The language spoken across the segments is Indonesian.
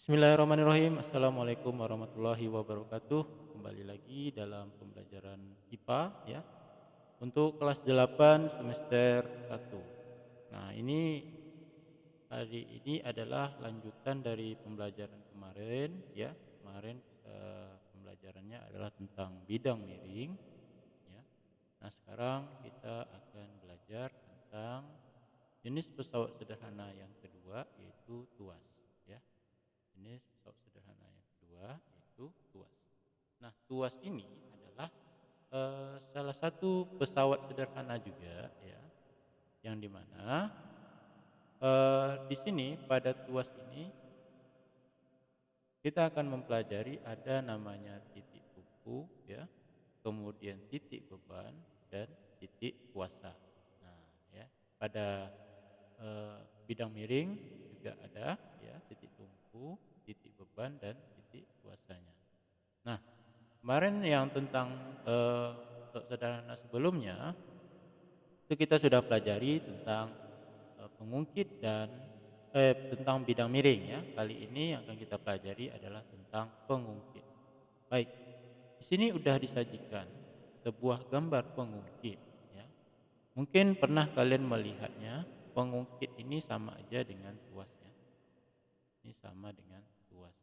Bismillahirrahmanirrahim. Assalamualaikum warahmatullahi wabarakatuh. Kembali lagi dalam pembelajaran IPA ya. Untuk kelas 8 semester 1. Nah, hari ini adalah lanjutan dari pembelajaran kemarin ya. Kemarin pembelajarannya adalah tentang bidang miring ya. Nah, sekarang kita akan belajar tentang jenis pesawat sederhana yang kedua yaitu tuas ya. Jenis pesawat sederhana yang kedua yaitu tuas. Nah, tuas ini adalah salah satu pesawat sederhana juga ya, yang dimana di sini pada tuas ini kita akan mempelajari ada namanya titik tumpu ya, kemudian titik beban dan titik kuasa. Nah, ya pada bidang miring juga ada ya titik tumpu, titik beban dan titik kuasanya. Nah, kemarin yang tentang sederhana sebelumnya itu kita sudah pelajari tentang pengungkit dan tentang bidang miring ya. Kali ini yang akan kita pelajari adalah tentang pengungkit. Baik, di sini sudah disajikan sebuah gambar pengungkit ya. Mungkin pernah kalian melihatnya, pengungkit ini sama aja dengan tuas ya. Ini sama dengan tuas.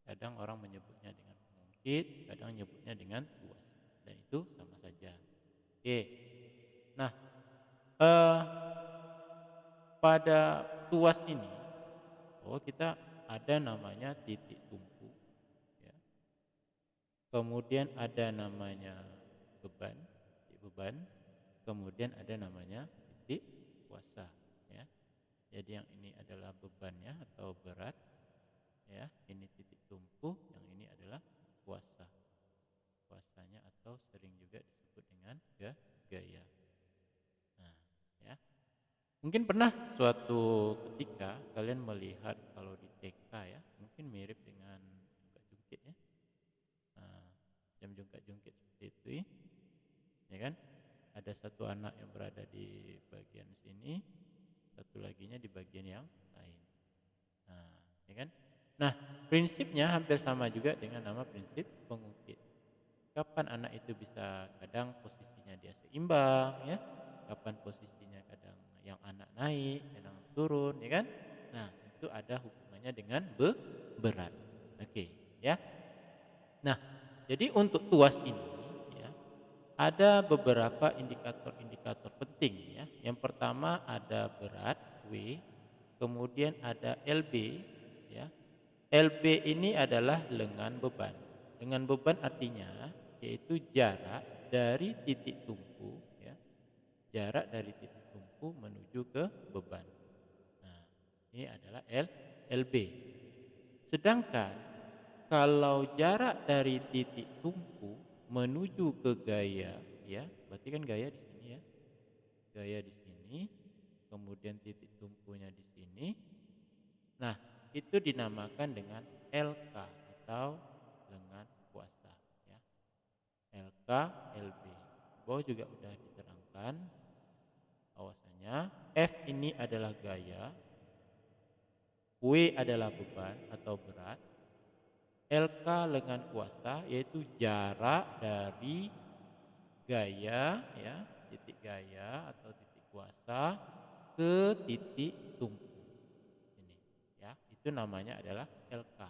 Kadang orang menyebutnya dengan pengungkit, kadang menyebutnya dengan tuas. Dan itu sama saja. Oke. Nah, eh, pada tuas ini, kita ada namanya titik tumpu. Ya. Kemudian ada namanya beban, titik beban. Kemudian ada namanya titik kuasa. Ya. Jadi yang ini adalah bebannya atau berat. Ya, ini titik tumpu, yang ini adalah kuasa. Kuasanya atau sering juga disebut dengan gaya. Nah, ya. Mungkin pernah suatu ketika kalian melihat kalau di TK ya, mungkin mirip dengan jungkat-jungkit ya. Nah, jam jungkat-jungkit seperti itu ya kan? Ada satu anak yang berada di bagian sini, satu laginya di bagian yang lain. Nah, ya kan? Nah, prinsipnya hampir sama juga dengan nama prinsip pengungkit. Kapan anak itu bisa, kadang posisinya dia seimbang ya, kapan posisinya kadang yang anak naik, kadang turun ya kan. Nah, itu ada hubungannya dengan berat. Oke, ya. Nah, jadi untuk tuas ini ya, ada beberapa indikator-indikator penting ya. Yang pertama ada berat W, kemudian ada LB ya. LB ini adalah lengan beban. Lengan beban artinya yaitu jarak dari titik tumpu ya, jarak dari titik tumpu menuju ke beban. Nah, ini adalah LB. Sedangkan kalau jarak dari titik tumpu menuju ke gaya ya, berarti kan gaya di sini ya. Gaya di sini, kemudian titik tumpunya di sini. Nah, itu dinamakan dengan LK atau lengan kuasa ya. LK, LB. Di bawah juga sudah diterangkan bahwasanya F ini adalah gaya, W adalah beban atau berat, LK lengan kuasa yaitu jarak dari gaya ya, titik gaya atau titik kuasa ke titik tumpu. Ini ya, itu namanya adalah LK.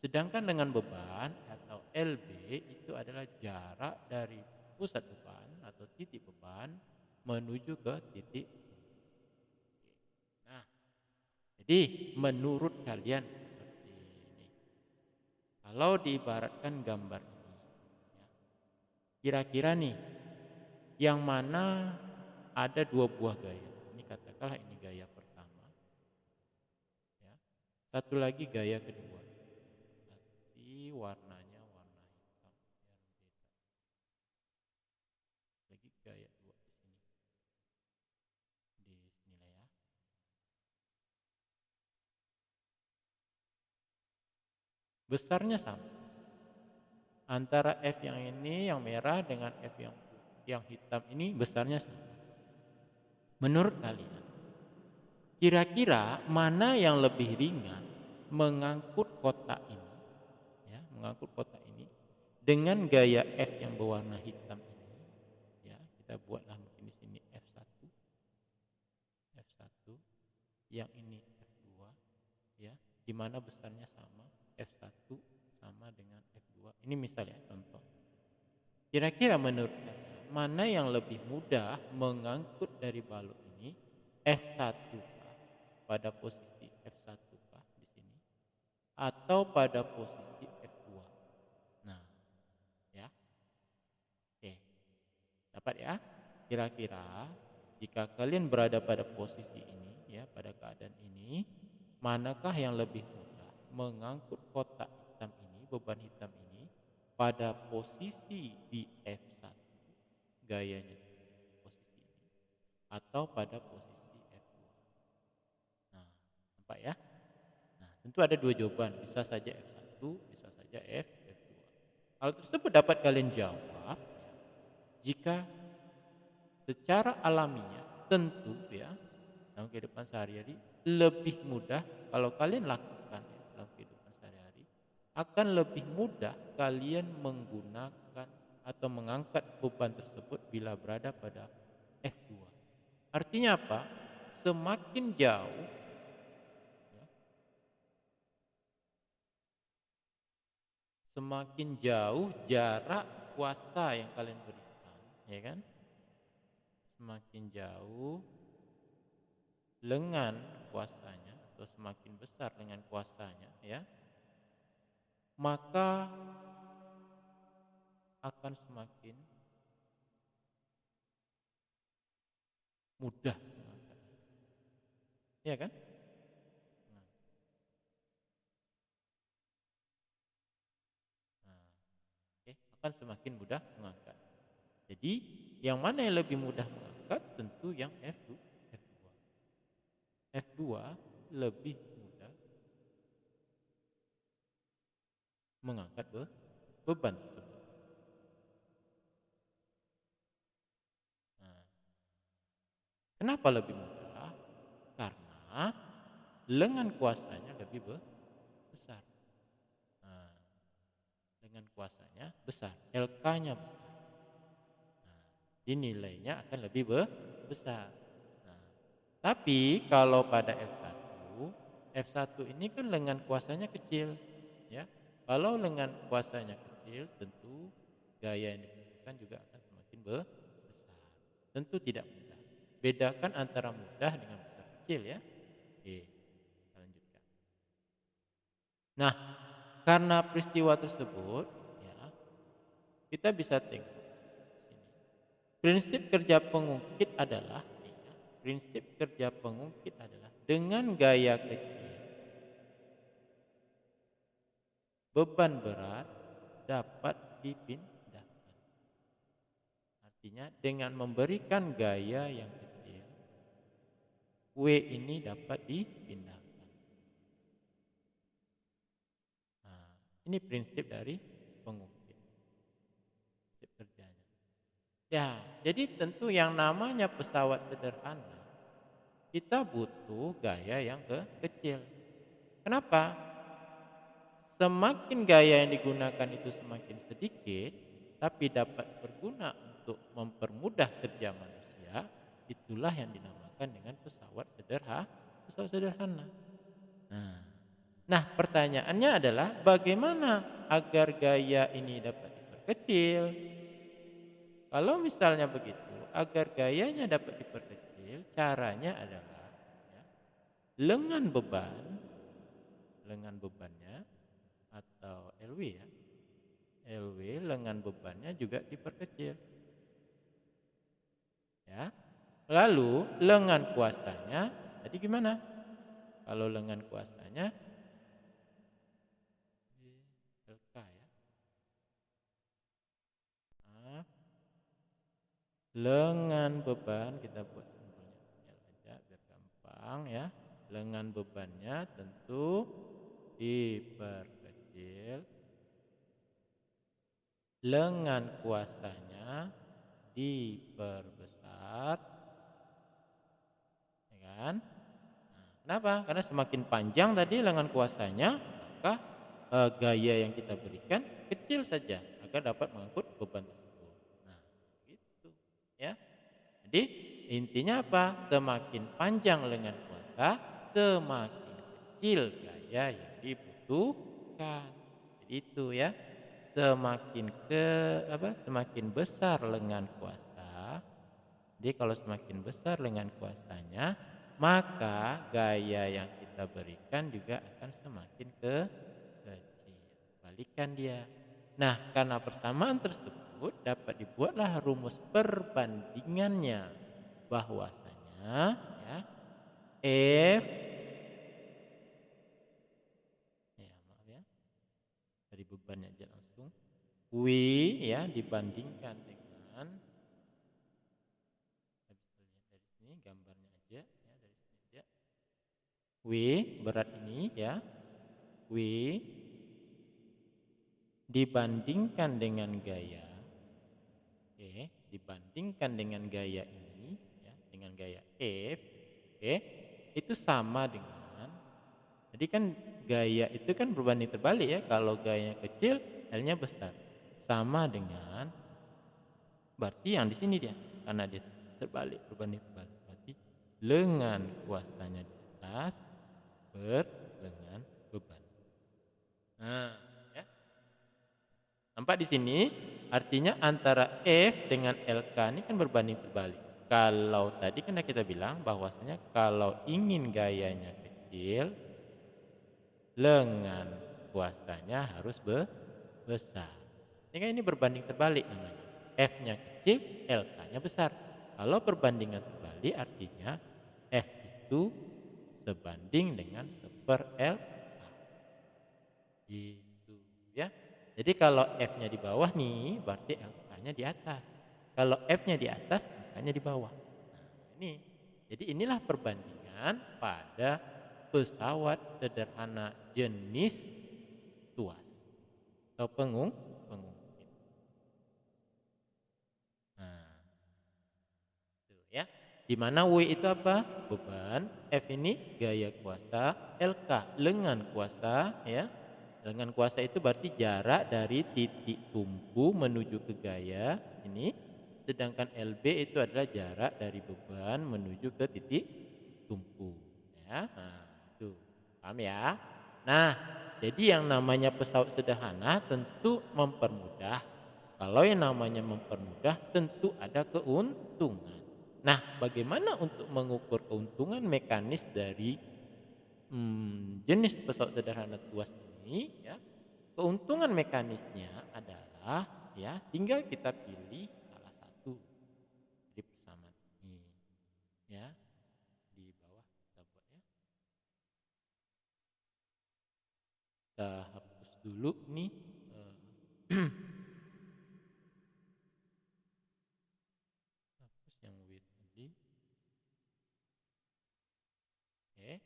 Sedangkan dengan beban atau LB itu adalah jarak dari pusat beban atau titik beban menuju ke titik tumpu. Nah, jadi menurut kalian seperti ini. Kalau diibaratkan gambar ini, ya, kira-kira nih yang mana ada dua buah gaya. Ini katakanlah ini gaya pertama, ya. Satu lagi gaya kedua. Tapi warnanya warna hitam biar beda. Lagi gaya dua di sini. Di sinilah ya. Besarnya sama. Antara F yang ini yang merah dengan F yang hitam ini besarnya sama. Menurut kalian, kira-kira mana yang lebih ringan mengangkut kotak ini, ya, mengangkut kotak ini dengan gaya F yang berwarna hitam ini, ya, kita buatlah mungkin di sini F1, F1, yang ini F2, ya, di mana besarnya sama, F1 sama dengan F2. Ini misalnya contoh. Kira-kira menurut kalian mana yang lebih mudah mengangkut dari balok ini? F1 kah pada posisi F1 kah di sini atau pada posisi F2? Nah, ya. Oke. Dapat ya? Kira-kira jika kalian berada pada posisi ini, ya, pada keadaan ini, manakah yang lebih mudah mengangkut kotak hitam ini, beban hitam ini pada posisi di F1, gayanya posisi ini, atau pada posisi F2? Nah, nampak ya? Nah, tentu ada dua jawaban, bisa saja F1, bisa saja F2. Hal tersebut dapat kalian jawab jika secara alamiah tentu, ya, dalam kehidupan sehari-hari lebih mudah kalau kalian lakukan, ya, dalam kehidupan sehari-hari akan lebih mudah kalian menggunakan atau mengangkat beban tersebut bila berada pada F2. Artinya apa? Semakin jauh, ya, semakin jauh jarak kuasa yang kalian berikan, ya kan? Semakin jauh lengan kuasanya atau semakin besar lengan kuasanya, ya, maka akan semakin mudah mengangkatnya. Ya kan? Nah, nah, oke, akan semakin mudah mengangkat. Jadi, yang mana yang lebih mudah mengangkat? Tentu yang F2. F2. F2 lebih mudah mengangkat beban tersebut. Nah, kenapa lebih mudah? Karena lengan kuasanya lebih besar. Nah, lengan kuasanya besar, LK-nya besar. Nah, nilainya akan lebih besar. Nah, tapi kalau pada F1, F1 ini kan lengan kuasanya kecil, ya. Kalau lengan kuasanya kecil, tentu gaya yang dibutuhkan juga akan semakin besar. Tentu tidak mudah. Bedakan antara mudah dengan besar kecil, ya. Oke, kita lanjutkan. Nah, karena peristiwa tersebut, ya, kita bisa tengok sini. Prinsip kerja pengungkit adalah, ya, prinsip kerja pengungkit adalah dengan gaya kecil, beban berat dapat dipindahkan. Artinya dengan memberikan gaya yang kecil, W ini dapat dipindahkan. Nah, ini prinsip dari pengungkit. Prinsip kerjanya. Ya, jadi tentu yang namanya pesawat sederhana, kita butuh gaya yang kecil. Kenapa? Semakin gaya yang digunakan itu semakin sedikit, tapi dapat berguna untuk mempermudah kerja manusia, itulah yang dinamakan dengan pesawat sederhana. Pesawat sederhana. Nah, nah, pertanyaannya adalah bagaimana agar gaya ini dapat diperkecil? Kalau misalnya begitu, agar gayanya dapat diperkecil, caranya adalah, ya, lengan bebannya atau LW, ya, LW lengan bebannya juga diperkecil, ya. Lalu lengan kuasanya, tadi gimana? Kalau lengan kuasanya LK, ya. Nah, lengan beban kita buat simbolnya L aja biar gampang, ya. Lengan bebannya tentu diperkecil, lengan kuasanya diperbesar, ya kan? Nah, Kenapa? Karena semakin panjang tadi lengan kuasanya, maka gaya yang kita berikan kecil saja agar dapat mengangkut beban tersebut. Nah, gitu ya. Jadi intinya apa? Semakin panjang lengan kuasa, semakin kecil gaya yang dibutuhkan. Jadi itu ya. Semakin besar lengan kuasa. Jadi kalau semakin besar lengan kuasanya, maka gaya yang kita berikan juga akan semakin kecil. Balikan dia. Nah, karena persamaan tersebut dapat dibuatlah rumus perbandingannya, bahwasanya ya F ya maaf ya dari bebannya aja langsung W ya dibandingkan dengan, bisa lihat dari sini gambarnya aja ya, dari sini aja. W berat ini ya, W dibandingkan dengan gaya, oke, dibandingkan dengan gaya ini ya, dengan gaya F, oke, itu sama dengan, jadi kan gaya itu kan berbanding terbalik ya, kalau gayanya kecil L-nya besar, sama dengan, berarti yang di sini dia, karena dia terbalik, berbanding terbalik, berarti lengan kuasanya di atas lengan beban. Nah, ya. Nampak di sini artinya antara F dengan LK ini kan berbanding terbalik. Kalau tadi kan kita bilang bahwasanya kalau ingin gayanya kecil, lengan kuasanya harus besar. Ini kan ini berbanding terbalik namanya. F-nya kecil, LK-nya besar. Kalau perbandingan terbalik artinya F itu sebanding dengan 1/LK. Gitu ya. Jadi kalau F-nya di bawah nih, berarti LK-nya di atas. Kalau F-nya di atas, LK-nya di bawah. Nah, ini. Jadi inilah perbandingan pada pesawat sederhana jenis tuas atau pengungkit. Nah, itu ya. Di mana W itu apa? Beban, F ini gaya kuasa, LK lengan kuasa ya. Lengan kuasa itu berarti jarak dari titik tumpu menuju ke gaya ini, sedangkan LB itu adalah jarak dari beban menuju ke titik tumpu ya. Nah, itu. Paham ya? Nah, jadi yang namanya pesawat sederhana tentu mempermudah. Kalau yang namanya mempermudah tentu ada keuntungan. Nah, bagaimana untuk mengukur keuntungan mekanis dari jenis pesawat sederhana tuas ini ya? Keuntungan mekanisnya adalah ya tinggal kita pilih salah satu dari persamaan ini ya. Di bawah kita buat ya. Kita hapus dulu nih hapus yang width tadi. Oke.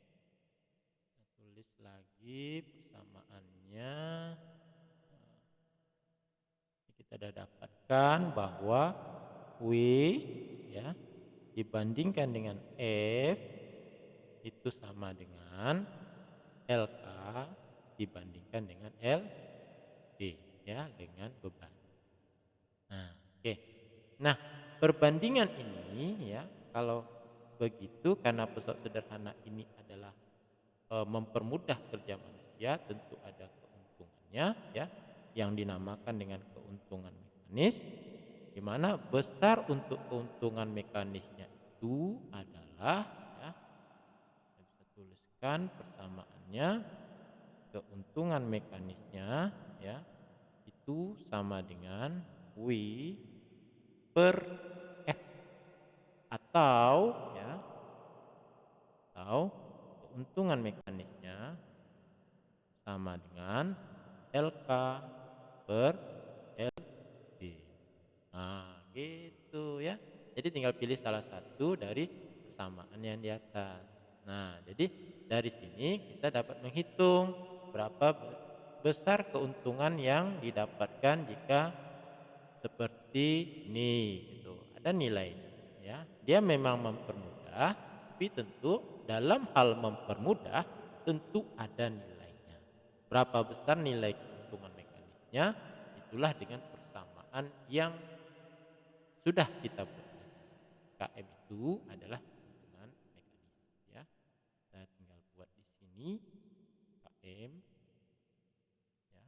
Kita tulis lagi persamaannya. Kita sudah dapatkan bahwa W ya dibandingkan dengan F itu sama dengan LK dibandingkan dengan LB ya, dengan beban. Nah, oke. Nah, perbandingan ini ya, kalau begitu karena pesawat sederhana ini adalah mempermudah kerja manusia, tentu ada keuntungannya ya, yang dinamakan dengan keuntungan mekanis, di mana besar untuk keuntungan mekanisnya itu adalah ya, saya bisa tuliskan persamaannya, keuntungan mekanisnya ya itu sama dengan W per F, atau ya, atau keuntungan mekanisnya sama dengan LK per LB. Nah, gitu ya. Jadi tinggal pilih salah satu dari persamaan yang di atas. Nah, jadi dari sini kita dapat menghitung berapa besar keuntungan yang didapatkan jika seperti ini gitu. Ada nilainya ya. Dia memang mempermudah, tapi tentu dalam hal mempermudah tentu ada nilainya. Berapa besar nilai keuntungan mekanisnya, itulah dengan persamaan yang sudah kita buat tadi. KM itu adalah keuntungan mekanis ya. Saya tinggal buat di sini KM ya,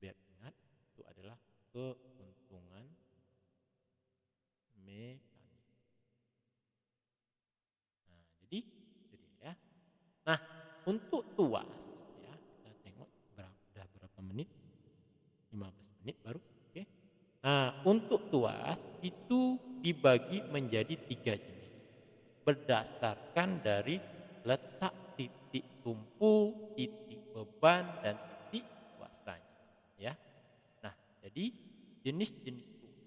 biar ingat itu adalah keuntungan mekanis. Nah, jadi itu dia ya. Nah, untuk tuas ya, kita tengok udah berapa menit? 15 menit baru. Oke. Nah, untuk tuas itu dibagi menjadi 3 jenis berdasarkan dari letak titik tumpu, titik beban, dan titik kuasanya. Ya. Nah, jadi jenis-jenis tuas.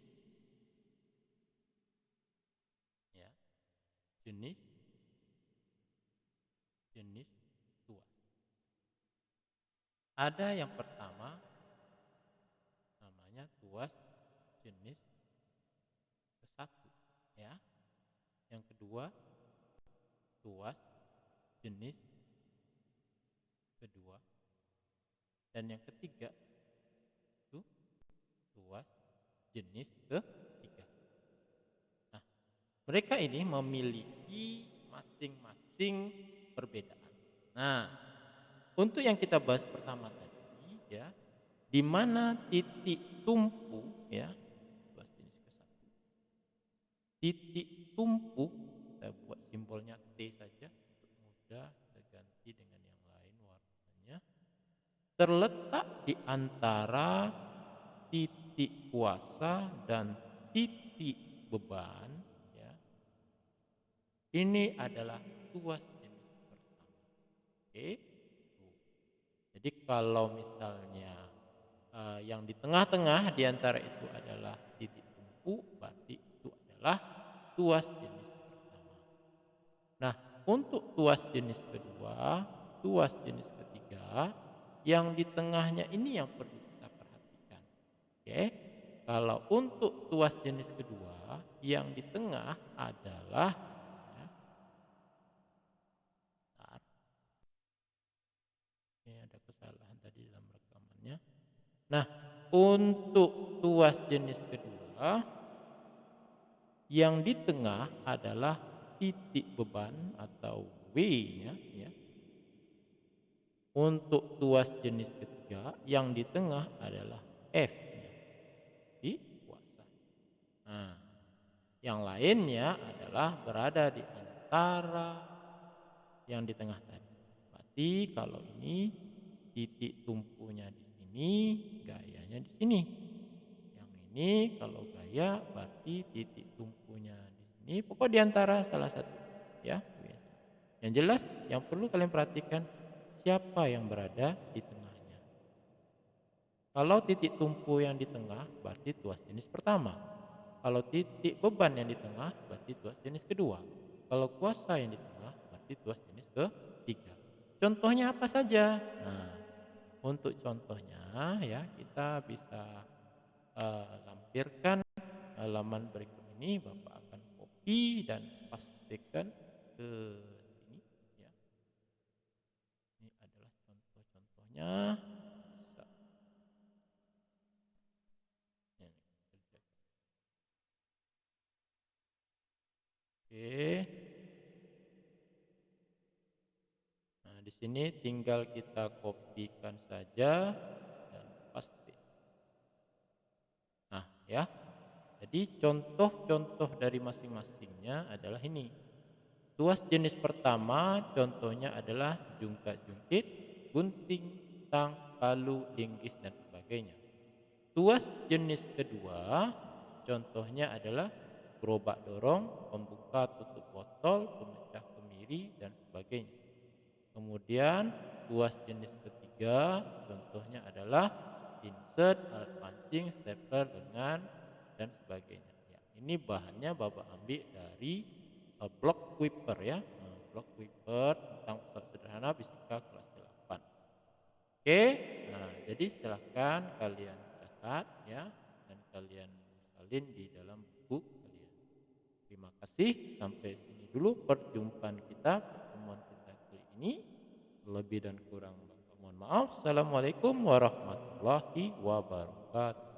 Ya, jenis tuas. Ada yang pertama namanya tuas jenis ke-1 ya. Yang kedua tuas jenis kedua, dan yang ketiga itu tuas jenis ketiga. Nah, mereka ini memiliki masing-masing perbedaan. Nah, untuk yang kita bahas pertama tadi ya, di mana titik tumpu ya, tuas jenis ke-1. Titik tumpu saya buat simbolnya T saja untuk mudah, saya ganti dengan yang lain warnanya. Terletak di antara titik kuasa dan titik beban ya. Ini adalah tuas jenis pertama. Oke. Jadi kalau misalnya yang di tengah-tengah di antara itu adalah titik tumpu, berarti itu adalah tuas jenis pertama. Nah, untuk tuas jenis kedua, tuas jenis ketiga, yang di tengahnya ini yang perlu kita perhatikan. Oke. Kalau untuk tuas jenis kedua, yang di tengah adalah ya, ini ada kesalahan tadi dalam rekamannya. Nah, untuk tuas jenis kedua, yang di tengah adalah titik beban atau W-nya ya. Untuk tuas jenis ketiga, yang di tengah adalah F-nya, di kuasa. Nah, yang lainnya adalah berada di antara yang di tengah tadi. Berarti kalau ini titik tumpunya di sini, gayanya di sini. Yang ini kalau gaya berarti titik tumpunya di sini, pokok di antara salah satu ya. Yang jelas yang perlu kalian perhatikan siapa yang berada di tengahnya. Kalau titik tumpu yang di tengah berarti tuas jenis pertama. Kalau titik beban yang di tengah berarti tuas jenis kedua. Kalau kuasa yang di tengah berarti tuas jenis ketiga. Contohnya apa saja? Nah, untuk contohnya ya kita bisa lampirkan halaman berikut ini. Bapak akan copy dan pastikan ke sini ya. Ini adalah contoh-contohnya. Bisa. Oke. Nah, di sini tinggal kita kopikan saja dan paste. Nah, ya. Jadi contoh-contoh dari masing-masingnya adalah ini. Tuas jenis pertama contohnya adalah jungkat-jungkit, gunting, tang, palu, linggis, dan sebagainya. Tuas jenis kedua contohnya adalah gerobak dorong, pembuka tutup botol, pemecah kemiri, dan sebagainya. Kemudian tuas jenis ketiga contohnya adalah insert, alat pancing, stapler, lengan, dan sebagainya. Ya, ini bahannya Bapak ambil dari Block Wiper ya. Block Wiper tentang pesawat sederhana fisika kelas 8. Oke, nah jadi silahkan kalian catat ya dan kalian salin di dalam buku kalian. Terima kasih, sampai sini dulu perjumpaan kita, pertemuan ini. Lebih dan kurang mohon maaf. Assalamualaikum warahmatullahi wabarakatuh.